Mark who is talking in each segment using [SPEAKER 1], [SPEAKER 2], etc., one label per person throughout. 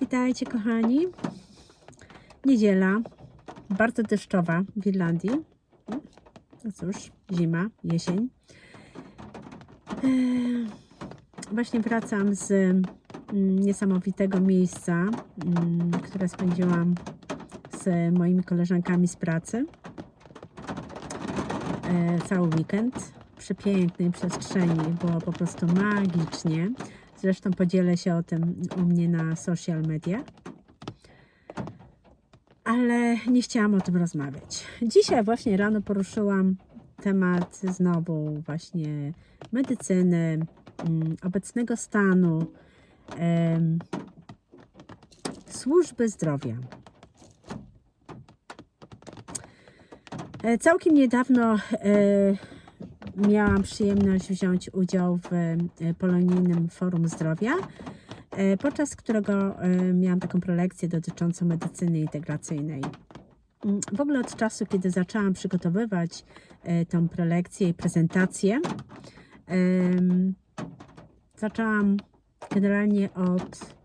[SPEAKER 1] Witajcie kochani. Niedziela, bardzo deszczowa w Irlandii. No cóż, zima, jesień. Właśnie wracam z niesamowitego miejsca, które spędziłam z moimi koleżankami z pracy. Cały weekend. Przepięknej przestrzeni, było po prostu magicznie. Zresztą podzielę się o tym u mnie na social media. Ale nie chciałam o tym rozmawiać. Dzisiaj właśnie rano poruszyłam temat znowu właśnie medycyny, obecnego stanu, służby zdrowia. Całkiem niedawno miałam przyjemność wziąć udział w Polonijnym Forum Zdrowia, podczas którego miałam taką prelekcję dotyczącą medycyny integracyjnej. W ogóle od czasu, kiedy zaczęłam przygotowywać tą prelekcję i prezentację, zaczęłam generalnie od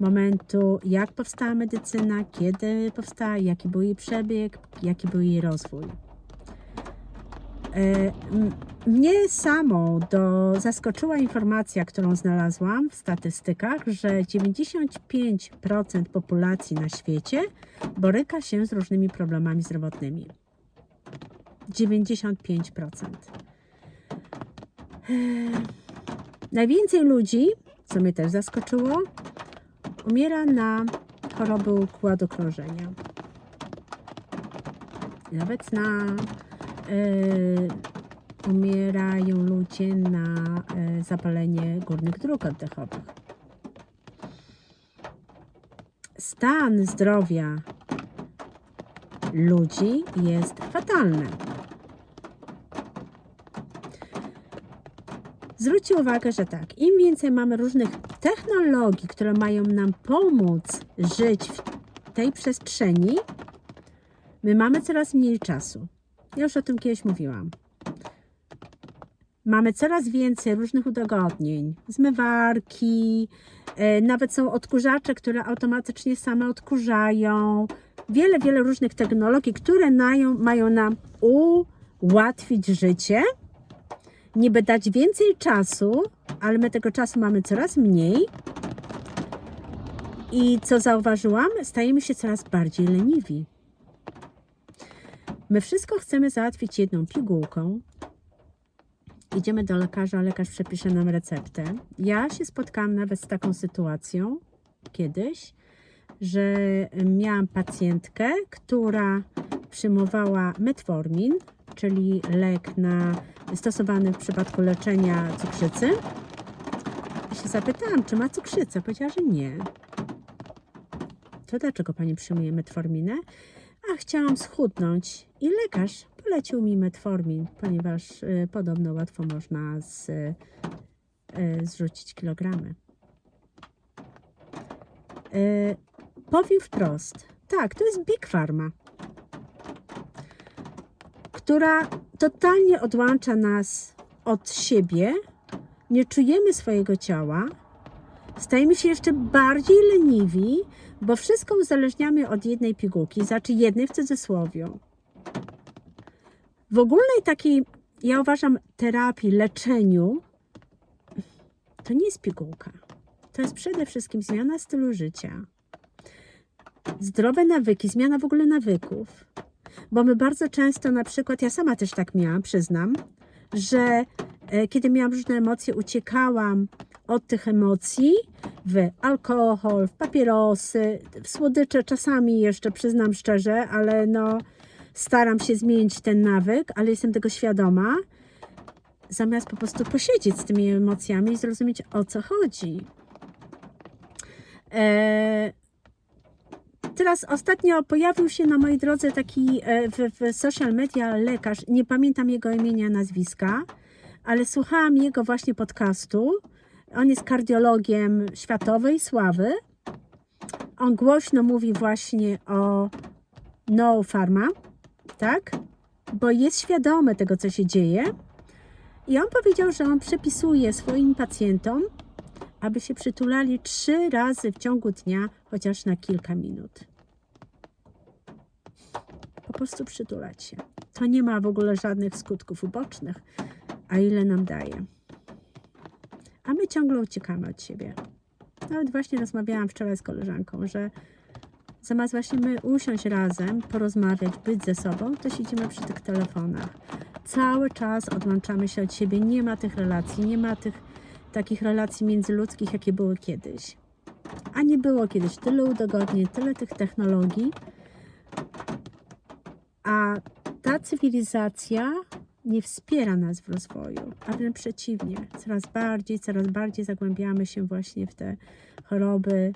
[SPEAKER 1] momentu, jak powstała medycyna, kiedy powstała, jaki był jej przebieg, jaki był jej rozwój. Mnie samą zaskoczyła informacja, którą znalazłam w statystykach, że 95% populacji na świecie boryka się z różnymi problemami zdrowotnymi. 95%. Najwięcej ludzi, co mnie też zaskoczyło, umiera na choroby układu krążenia. Nawet umierają ludzie na zapalenie górnych dróg oddechowych. Stan zdrowia ludzi jest fatalny. Zwróćcie uwagę, że tak, im więcej mamy różnych technologii, które mają nam pomóc żyć w tej przestrzeni, my mamy coraz mniej czasu. Ja już o tym kiedyś mówiłam. Mamy coraz więcej różnych udogodnień, zmywarki, nawet są odkurzacze, które automatycznie same odkurzają. Wiele różnych technologii, które mają nam ułatwić życie, niby dać więcej czasu, ale my tego czasu mamy coraz mniej. I co zauważyłam? Stajemy się coraz bardziej leniwi. My wszystko chcemy załatwić jedną pigułką. Idziemy do lekarza, lekarz przepisze nam receptę. Ja się spotkałam nawet z taką sytuacją kiedyś, że miałam pacjentkę, która przyjmowała metformin, czyli lek stosowany w przypadku leczenia cukrzycy. I się zapytałam, czy ma cukrzycę. Powiedziała, że nie. To dlaczego pani przyjmuje metforminę? A chciałam schudnąć i lekarz polecił mi metformin, ponieważ podobno łatwo można zrzucić kilogramy. Powiem wprost, tak, to jest Big Pharma, która totalnie odłącza nas od siebie, nie czujemy swojego ciała, stajemy się jeszcze bardziej leniwi, bo wszystko uzależniamy od jednej pigułki, znaczy jednej w cudzysłowie. W ogólnej takiej, ja uważam, terapii, leczeniu, to nie jest pigułka. To jest przede wszystkim zmiana stylu życia. Zdrowe nawyki, zmiana w ogóle nawyków. Bo my bardzo często, na przykład, ja sama też tak miałam, przyznam, że kiedy miałam różne emocje, uciekałam od tych emocji w alkohol, w papierosy, w słodycze, czasami jeszcze, przyznam szczerze, ale no staram się zmienić ten nawyk, ale jestem tego świadoma, zamiast po prostu posiedzieć z tymi emocjami i zrozumieć, o co chodzi. Teraz ostatnio pojawił się na mojej drodze taki w social media lekarz, nie pamiętam jego imienia, nazwiska, ale słuchałam jego właśnie podcastu. On jest kardiologiem światowej sławy. On głośno mówi właśnie o No Pharma, tak? Bo jest świadomy tego, co się dzieje. I on powiedział, że on przepisuje swoim pacjentom aby się przytulali 3 razy w ciągu dnia, chociaż na kilka minut. Po prostu przytulać się. To nie ma w ogóle żadnych skutków ubocznych, a ile nam daje. A my ciągle uciekamy od siebie. Nawet właśnie rozmawiałam wczoraj z koleżanką, że zamiast właśnie my usiąść razem, porozmawiać, być ze sobą, to siedzimy przy tych telefonach. Cały czas odłączamy się od siebie. Nie ma tych relacji, nie ma tych takich relacji międzyludzkich, jakie były kiedyś. A nie było kiedyś tyle udogodnień, tyle tych technologii. A ta cywilizacja nie wspiera nas w rozwoju, a wręcz przeciwnie. Coraz bardziej zagłębiamy się właśnie w te choroby,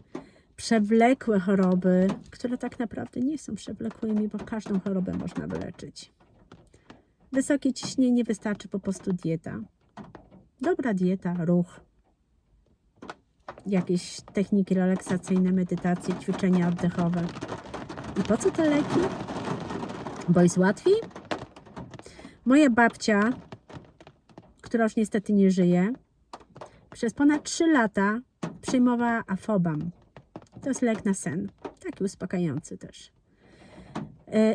[SPEAKER 1] przewlekłe choroby, które tak naprawdę nie są przewlekłymi, bo każdą chorobę można wyleczyć. Wysokie ciśnienie wystarczy po prostu dieta. Dobra dieta, ruch, jakieś techniki relaksacyjne, medytacje, ćwiczenia oddechowe. I po co te leki? Bo jest łatwiej? Moja babcia, która już niestety nie żyje, przez ponad 3 lata przyjmowała Afobam. To jest lek na sen, taki uspokajający też.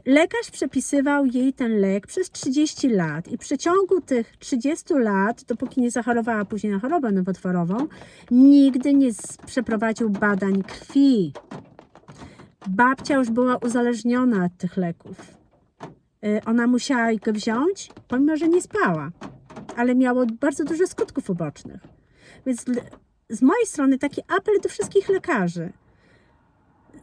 [SPEAKER 1] Lekarz przepisywał jej ten lek przez 30 lat i w przeciągu tych 30 lat, dopóki nie zachorowała później na chorobę nowotworową, nigdy nie przeprowadził badań krwi. Babcia już była uzależniona od tych leków. Ona musiała go wziąć, pomimo że nie spała, ale miało bardzo dużo skutków ubocznych. Więc z mojej strony taki apel do wszystkich lekarzy.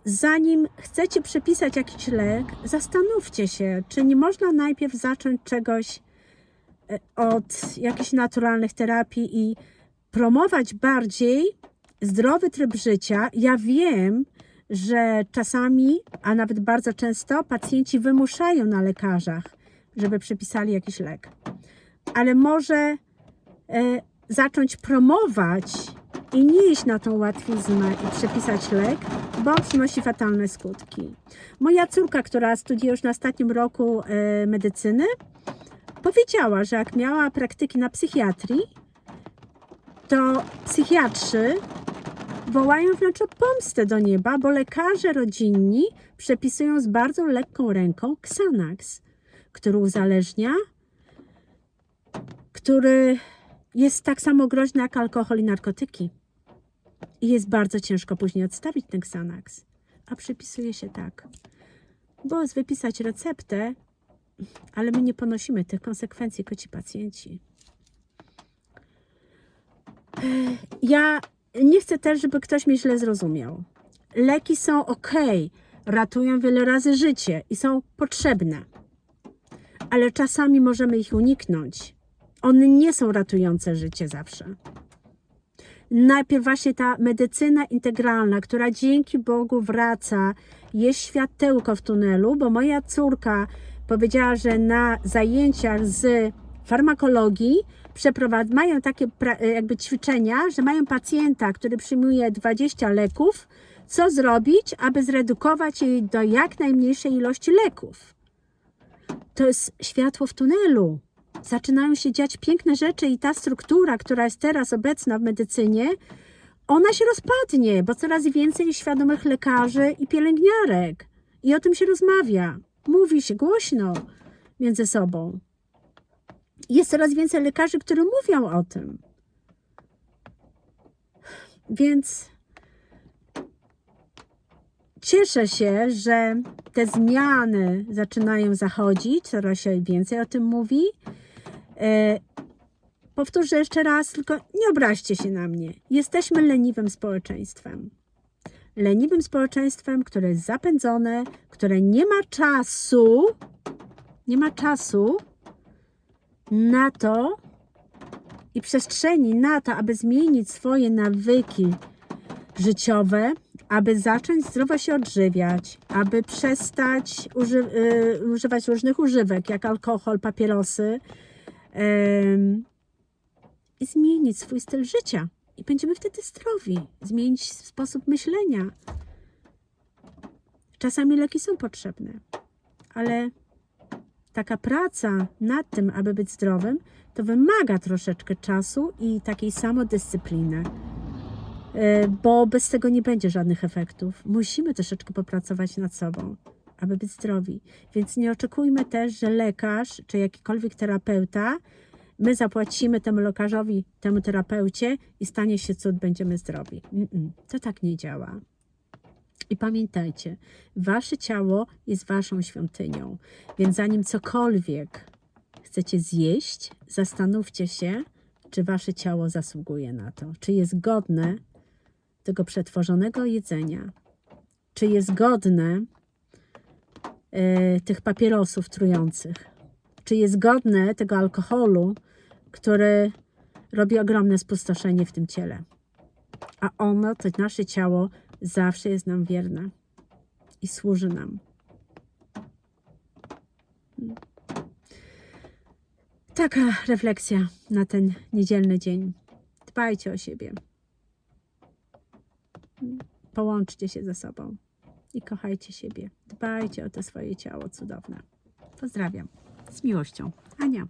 [SPEAKER 1] Zanim chcecie przepisać jakiś lek, zastanówcie się, czy nie można najpierw zacząć czegoś od jakichś naturalnych terapii i promować bardziej zdrowy tryb życia. Ja wiem, że czasami, a nawet bardzo często pacjenci wymuszają na lekarzach, żeby przepisali jakiś lek. Ale może zacząć promować i nie iść na tą łatwiznę i przepisać lek, bo przynosi fatalne skutki. Moja córka, która studiuje już na ostatnim roku medycyny, powiedziała, że jak miała praktyki na psychiatrii, to psychiatrzy wołają wręcz o pomstę do nieba, bo lekarze rodzinni przepisują z bardzo lekką ręką Xanax, który uzależnia, który jest tak samo groźny jak alkohol i narkotyki. I jest bardzo ciężko później odstawić ten Xanax. A przypisuje się tak. Bo jest wypisać receptę, ale my nie ponosimy tych konsekwencji jako ci pacjenci. Ja nie chcę też, żeby ktoś mnie źle zrozumiał. Leki są ok, ratują wiele razy życie i są potrzebne. Ale czasami możemy ich uniknąć. One nie są ratujące życie zawsze. Najpierw właśnie ta medycyna integralna, która dzięki Bogu wraca, jest światełko w tunelu, bo moja córka powiedziała, że na zajęciach z farmakologii mają takie jakby ćwiczenia, że mają pacjenta, który przyjmuje 20 leków, co zrobić, aby zredukować jej do jak najmniejszej ilości leków. To jest światło w tunelu. Zaczynają się dziać piękne rzeczy i ta struktura, która jest teraz obecna w medycynie, ona się rozpadnie, bo coraz więcej świadomych lekarzy i pielęgniarek. I o tym się rozmawia. Mówi się głośno między sobą. Jest coraz więcej lekarzy, którzy mówią o tym. Więc cieszę się, że te zmiany zaczynają zachodzić, coraz się więcej o tym mówi. Powtórzę jeszcze raz, tylko nie obraźcie się na mnie. Jesteśmy leniwym społeczeństwem. Leniwym społeczeństwem, które jest zapędzone, które nie ma czasu na to i przestrzeni na to, aby zmienić swoje nawyki życiowe, aby zacząć zdrowo się odżywiać, aby przestać używać różnych używek, jak alkohol, papierosy, i zmienić swój styl życia. I będziemy wtedy zdrowi. Zmienić sposób myślenia. Czasami leki są potrzebne, ale taka praca nad tym, aby być zdrowym, to wymaga troszeczkę czasu i takiej samodyscypliny. bo bez tego nie będzie żadnych efektów. Musimy troszeczkę popracować nad sobą, aby być zdrowi. Więc nie oczekujmy też, że lekarz czy jakikolwiek terapeuta, my zapłacimy temu lekarzowi, temu terapeucie i stanie się cud, będziemy zdrowi. To tak nie działa. I pamiętajcie, wasze ciało jest waszą świątynią, więc zanim cokolwiek chcecie zjeść, zastanówcie się, czy wasze ciało zasługuje na to, czy jest godne tego przetworzonego jedzenia, czy jest godne tych papierosów trujących, czy jest godne tego alkoholu, który robi ogromne spustoszenie w tym ciele. A ono, to nasze ciało, zawsze jest nam wierne i służy nam. Taka refleksja na ten niedzielny dzień. Dbajcie o siebie. Połączcie się ze sobą i kochajcie siebie. Dbajcie o to swoje ciało cudowne. Pozdrawiam. Z miłością. Ania.